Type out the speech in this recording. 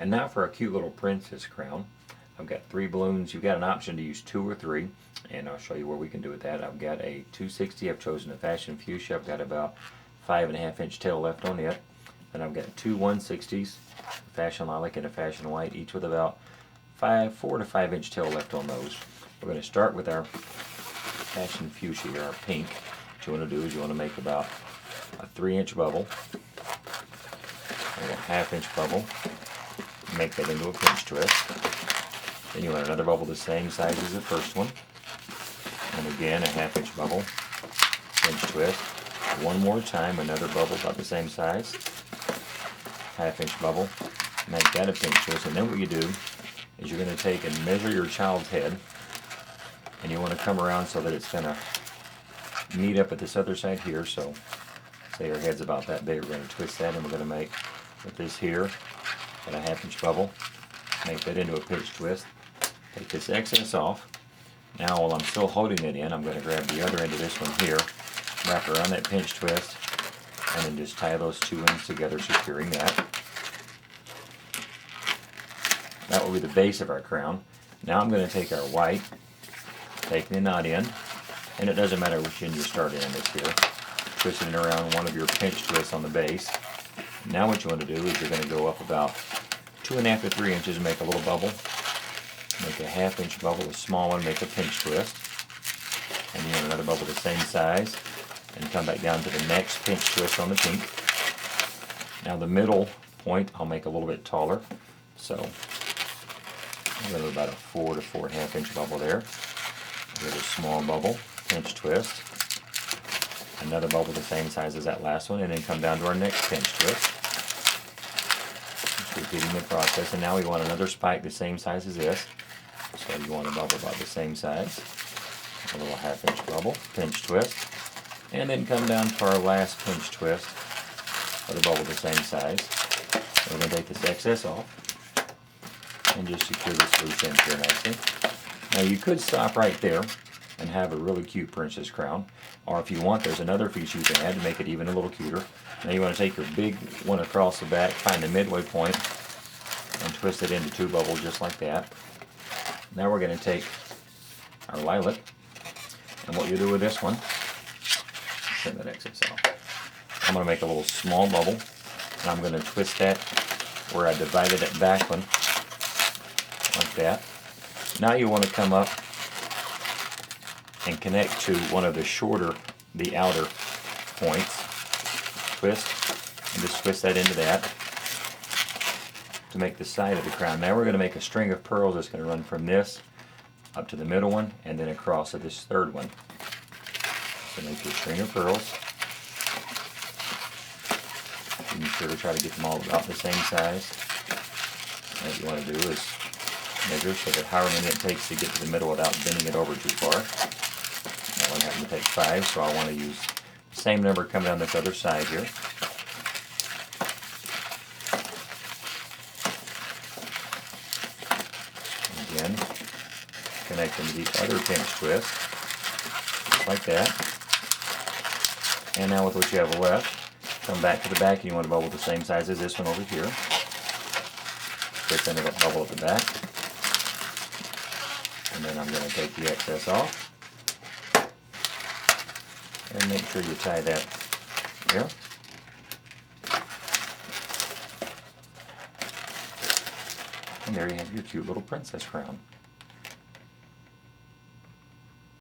And now for a cute little princess crown. I've got 3 balloons. You've got an option to use 2 or 3, and I'll show you what we can do with that. I've got a 260. I've chosen a fashion fuchsia. I've got about 5.5-inch tail left on it. Then I've got 2 160s, a fashion lilac and a fashion white, each with about 4 to 5-inch tail left on those. We're going to start with our fashion fuchsia, our pink. What you want to do is you want to make about a 3-inch bubble, a 1/2-inch bubble, make that into a pinch twist. Then you want another bubble the same size as the first one, and again a 1/2-inch bubble, pinch twist. One more time, another bubble about the same size, 1/2-inch bubble, make that a pinch twist. And then what you do is you're going to take and measure your child's head, and you want to come around so that it's going to meet up at this other side here. So say your head's about that big, we're going to twist that, and we're going to make with this here at a 1/2-inch bubble, make that into a pinch twist. Take this excess off. Now while I'm still holding it in, I'm going to grab the other end of this one here, wrap around that pinch twist, and then just tie those 2 ends together, securing that. That will be the base of our crown. Now I'm going to take our white, take the knot end, and it doesn't matter which end you start in this here, twisting it around one of your pinch twists on the base. Now what you want to do is you're going to go up about 2.5 to 3 inches and make a little bubble. Make a 1/2-inch bubble, a small one, make a pinch twist. And you want another bubble the same size, and come back down to the next pinch twist on the pink. Now the middle point I'll make a little bit taller, so I'm going to do about a 4 to 4.5-inch bubble there. Here's a small bubble, pinch twist. Another bubble the same size as that last one, and then come down to our next pinch twist. Just repeating the process, and now we want another spike the same size as this. So you want a bubble about the same size. A little 1/2-inch bubble, pinch twist. And then come down to our last pinch twist with a bubble the same size. We're going to take this excess off and just secure this loose end here nicely. Now you could stop right there and have a really cute princess crown, or if you want, there's another piece you can add to make it even a little cuter. Now you want to take your big one across the back, find the midway point, and twist it into 2 bubbles just like that. Now we're going to take our lilac, and what you do with this one, trim that excess off. I'm going to make a little small bubble, and I'm going to twist that where I divided it back one, like that. Now you want to come up and connect to one of the shorter, the outer points. Twist, and just twist that into that to make the side of the crown. Now we're going to make a string of pearls that's going to run from this up to the middle one, and then across to this third one. So make your string of pearls. Be sure to try to get them all about the same size. And what you want to do is measure so that however many it takes to get to the middle without bending it over too far. That one happened to take 5, so I want to use the same number coming down this other side here. Again, connect them to the other pinch twist, just like that. And now with what you have left, come back to the back, and you want a bubble the same size as this one over here. Twist into that bubble at the back. And then I'm going to take the excess off. And make sure you tie that here. And there you have your cute little princess crown.